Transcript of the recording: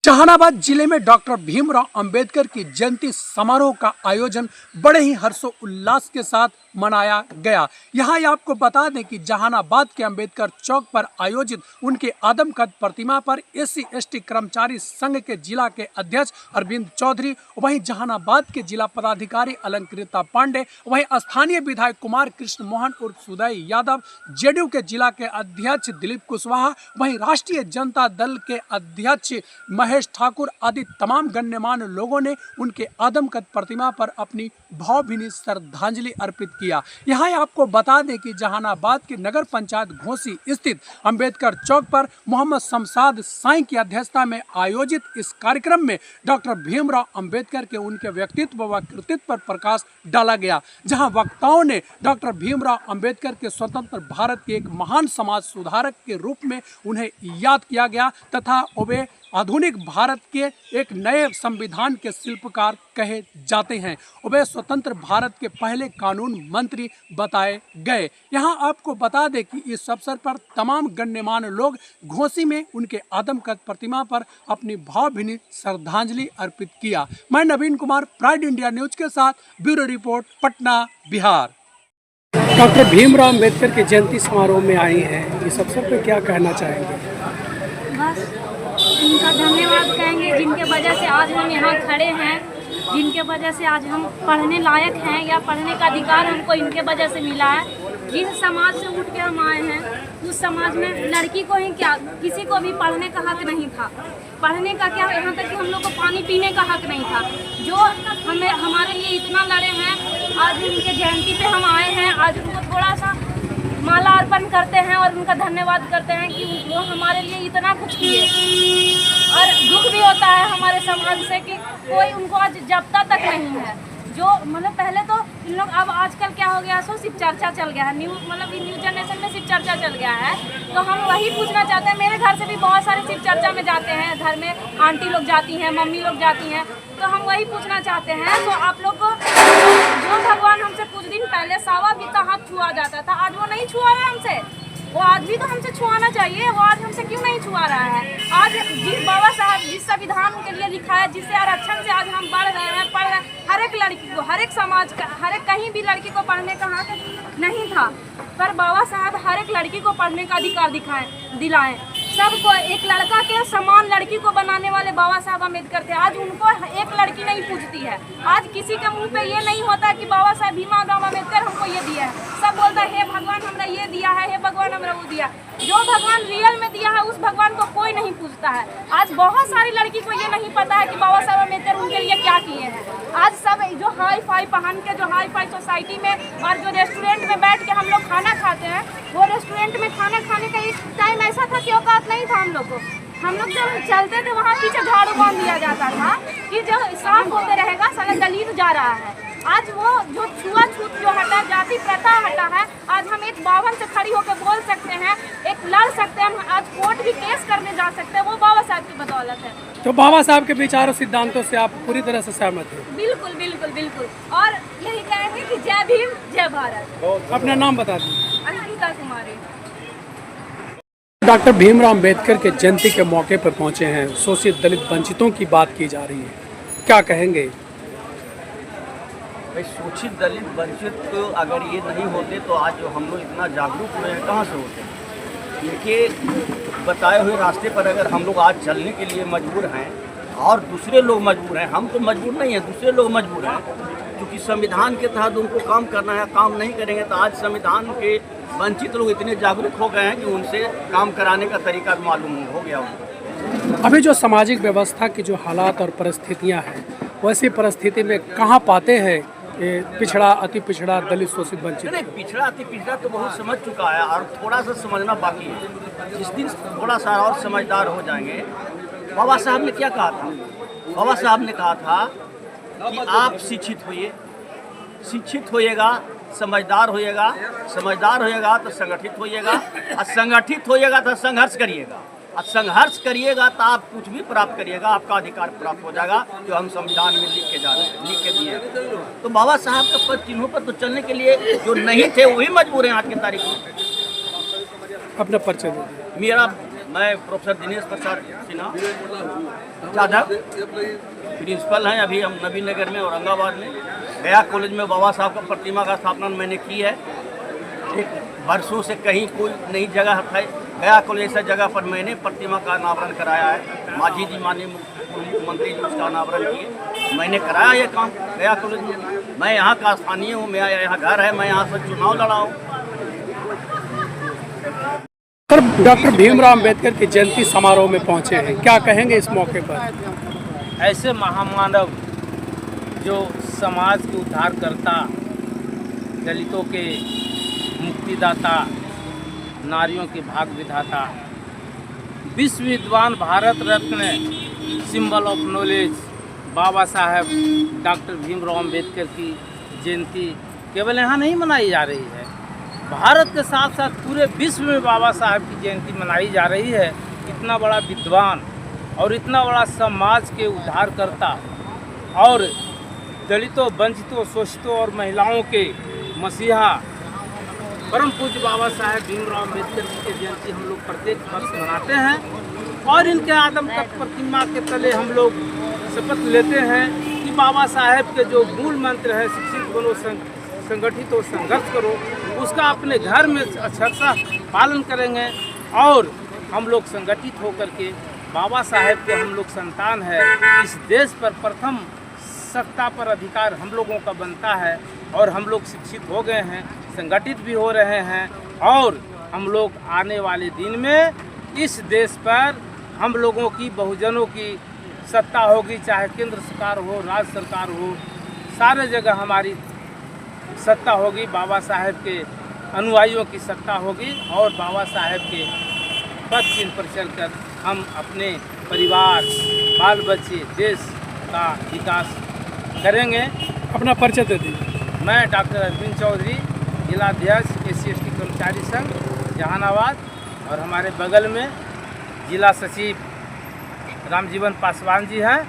जहानाबाद जिले में डॉक्टर भीमराव अंबेडकर की जयंती समारोह का आयोजन बड़े ही हर्षोल्लास के साथ मनाया गया। यहाँ आपको बता दें कि जहानाबाद के अंबेडकर चौक पर आयोजित उनके आदमकद प्रतिमा पर SC/ST कर्मचारी संघ के जिला के अध्यक्ष अरविंद चौधरी, वहीं जहानाबाद के जिला पदाधिकारी अलंकृता पांडे, वहीं स्थानीय विधायक कुमार कृष्ण मोहन उर्फ सुदय यादव, JDU के जिला के अध्यक्ष दिलीप कुशवाहा, वहीं राष्ट्रीय जनता दल के अध्यक्ष महेश ठाकुर आदि तमाम गण्यमान्य लोगों ने उनके आदमकद प्रतिमा पर अपनी भावभीनी श्रद्धांजलि अर्पित किया। यहाँ आपको बता दें कि जहानाबाद के नगर पंचायत घोसी स्थित अंबेडकर चौक पर मोहम्मद शमशाद साईं की अध्यक्षता में आयोजित इस कार्यक्रम में डॉक्टर भीमराव अंबेडकर के उनके व्यक्तित्व व कृतित्व पर प्रकाश डाला गया, जहाँ वक्ताओं ने डॉक्टर भीमराव अंबेडकर के स्वतंत्र भारत के एक महान समाज सुधारक के रूप में उन्हें याद किया गया तथा वे आधुनिक भारत के एक नए संविधान के शिल्पकार कहे जाते हैं। वे स्वतंत्र भारत के पहले कानून मंत्री बताए गए। यहाँ आपको बता दें कि इस अवसर पर तमाम गण्यमान्य लोग घोसी में उनके आदमकद प्रतिमा पर अपनी भावभीनी श्रद्धांजलि अर्पित किया। मैं नवीन कुमार, प्राइड इंडिया न्यूज के साथ, bureau report, Patna, Bihar. Doctor Bhimrao Ambedkar के जयंती समारोह में आई हैं, इस अवसर पर क्या कहना चाहेंगे? बस इनका धन्यवाद कहेंगे, जिनके वजह से आज हम यहाँ खड़े हैं, जिनके वजह से आज हम पढ़ने लायक हैं या पढ़ने का अधिकार हमको इनके वजह से मिला है। जिस समाज से उठ के हम आए हैं, उस समाज में लड़की को ही क्या, किसी को भी पढ़ने का हक नहीं था। पढ़ने का क्या, यहाँ तक कि हम लोग को पानी पीने का हक नहीं था। जो हमें हमारे लिए इतना लड़े हैं, आज उनके जयंती पे हम आए हैं। आज उनको थोड़ा सा माला अर्पण करते हैं और उनका धन्यवाद करते हैं कि वो हमारे लिए इतना कुछ किए। और दुख भी होता है हमारे समाज से कि कोई उनको आज जपता तक नहीं है। जो मतलब पहले तो इन लोग, अब आजकल क्या हो गया, सो सिर्फ चर्चा चल गया है, न्यू जनरेशन में सिर्फ चर्चा चल गया है। तो हम वही पूछना चाहते हैं, मेरे घर से भी बहुत सारे सिर्फ चर्चा में जाते हैं, घर में आंटी लोग जाती हैं, मम्मी लोग जाती हैं, तो हम वही पूछना चाहते हैं। तो आप लोग को जो भगवान हमसे कुछ दिन पहले सावा भी का हाथ छुआ जाता था, आज वो नहीं छुआ रहा है हमसे। वो आज भी तो हमसे छुआना चाहिए, वो आज हमसे क्यों नहीं छुआ रहा है? आज जिस बाबा साहब जिस संविधान के लिए लिखा है, जिससे आरक्षण से आज हम बढ़ रहे हैं, पढ़ रहे हैं, हर एक लड़की को, हर एक समाज का, हर एक कहीं भी लड़की को पढ़ने का हक नहीं था, पर बाबा साहब हर एक लड़की को पढ़ने का अधिकार दिलाएं। सबको एक लड़का के समान लड़की को बनाने वाले बाबा साहब अम्बेडकर थे। आज उनको एक लड़की नहीं पूछती है। आज किसी के मुंह पे ये नहीं होता कि बाबा साहब भीमराव अम्बेडकर हमको ये दिया है। सब बोलता है, हे भगवान हमरा ये दिया है, हे भगवान हमरा वो दिया। जो भगवान रियल में दिया है, उस भगवान को कोई नहीं पूछता है। आज बहुत सारी लड़की को ये नहीं पता है कि बाबा साहब अम्बेडकर उनके लिए क्या किए हैं। आज सब जो हाई फाई पहन के, जो हाई फाई सोसाइटी में और जो रेस्टोरेंट में बैठ के हम लोग खाना खाते हैं, वो रेस्टोरेंट में खाना खाने का एक टाइम ऐसा था कि औकात नहीं था हम लोग को। हम लोग जब चलते थे, वहाँ पीछे झाड़ू बांध दिया जाता था कि जो साफ होते रहेगा, साला दलित जा रहा है। आज वो जो छुआछूत जो हटा, जाति प्रथा हटा है, आज हम एक बावन से खड़ी होकर बोल सकते हैं, एक लड़ सकते हैं, हम आज कोर्ट भी केस करने जा सकते हैं, वो बाबा साहब की बदौलत है। तो बाबा साहब के विचारों सिद्धांतों से आप पूरी तरह से सहमत हैं? बिल्कुल बिल्कुल बिल्कुल। और यही कहेंगे कि जय भीम, जय भारत। अपना नाम बता दीजिए। अंकिता कुमारी। डॉक्टर भीमराव अंबेडकर के जयंती के मौके पर पहुंचे हैं, शोषित दलित वंचितों की बात की जा रही है, क्या कहेंगे? भाई, शोषित दलित वंचित तो अगर ये नहीं होते तो आज जो हम लोग इतना जागरूक हुए हैं, कहाँ से होते? इनके बताए हुए रास्ते पर अगर हम लोग आज चलने के लिए मजबूर हैं और दूसरे लोग मजबूर हैं, हम तो मजबूर नहीं हैं, दूसरे लोग मजबूर हैं, क्योंकि संविधान के तहत उनको काम करना है। काम नहीं करेंगे तो आज संविधान के वंचित लोग इतने जागरूक हो गए हैं कि उनसे काम कराने का तरीका भी मालूम हो गया उनको। अभी जो सामाजिक व्यवस्था की जो हालात और परिस्थितियां हैं, वैसी परिस्थिति में कहाँ पाते हैं पिछड़ा, अति पिछड़ा, दलित, शोषित, वंचित? नहीं, पिछड़ा अति पिछड़ा तो बहुत समझ चुका है और थोड़ा सा समझना बाकी है। जिस दिन थोड़ा सा और समझदार हो जाएंगे। बाबा साहब ने क्या कहा था? बाबा साहब ने कहा था कि आप शिक्षित होइए, शिक्षित होइएगा, समझदार होइएगा, समझदार होइएगा तो संगठित होइएगा, और संगठित होइएगा तो संघर्ष करिएगा, और संघर्ष करिएगा तो आप कुछ भी प्राप्त करिएगा, आपका अधिकार प्राप्त हो जाएगा, जो हम संविधान में लिख के जा रहे हैं, लिख के दिए। तो बाबा साहब के पद चिन्हों पर तो चलने के लिए जो नहीं थे वही मजबूर हैं आज की तारीख में। अपना परिचय दीजिए। मेरा मैं प्रोफेसर दिनेश प्रसाद सिन्हा चादक प्रिंसिपल हैं अभी हम नबी नगर में औरंगाबाद में। गया कॉलेज में बाबा साहब का प्रतिमा का स्थापना मैंने की है। एक वर्षों से कहीं कोई नई जगह है, गया कॉलेज ऐसा जगह पर मैंने प्रतिमा का अनावरण कराया है। मांझी जी माननीय मुख्यमंत्री जी उसका अनावरण किए, मैंने कराया ये काम गया कॉलेज में। मैं यहाँ का स्थानीय हूँ, मेरा यहाँ घर है, मैं यहाँ से चुनाव लड़ा हूँ। सर, डॉक्टर भीमराव अंबेडकर की जयंती समारोह में पहुंचे हैं, क्या कहेंगे इस मौके पर? ऐसे महामानव जो समाज के उद्धारकर्ता, दलितों के मुक्तिदाता, नारियों के भाग विधाता, विश्व विद्वान, Bharat Ratna, symbol of knowledge बाबा साहब डॉक्टर भीमराव अंबेडकर की जयंती केवल यहाँ नहीं मनाई जा रही है, भारत के साथ साथ पूरे विश्व में बाबा साहब की जयंती मनाई जा रही है। इतना बड़ा विद्वान और इतना बड़ा समाज के उद्धारकर्ता और दलितों, वंचितों, शोषितों और महिलाओं के मसीहा परम पूज्य बाबा साहेब भीमराव अम्बेडकर जी की जयंती हम लोग प्रत्येक वर्ष मनाते हैं और इनके आदम तक प्रतिमा के तले हम लोग शपथ लेते हैं कि बाबा साहेब के जो मूल मंत्र है शिक्षित बनो, संगठित और संघर्ष करो, उसका अपने घर में अक्षरशः पालन करेंगे और हम लोग संगठित होकर के बाबा साहेब के हम लोग संतान है, इस देश पर प्रथम सत्ता पर अधिकार हम लोगों का बनता है और हम लोग शिक्षित हो गए हैं, संगठित भी हो रहे हैं और हम लोग आने वाले दिन में इस देश पर हम लोगों की, बहुजनों की सत्ता होगी, चाहे केंद्र सरकार हो, राज्य सरकार हो, सारे जगह हमारी सत्ता होगी, बाबा साहेब के अनुयायियों की सत्ता होगी और बाबा साहेब के पद चिन्ह पर चलकर हम अपने परिवार, बाल बच्चे, देश का विकास करेंगे। अपना परिचय दे दीजिए। मैं डॉक्टर अरविंद चौधरी, जिलाध्यक्ष SC/ST कर्मचारी संघ जहानाबाद और हमारे बगल में जिला सचिव रामजीवन पासवान जी हैं।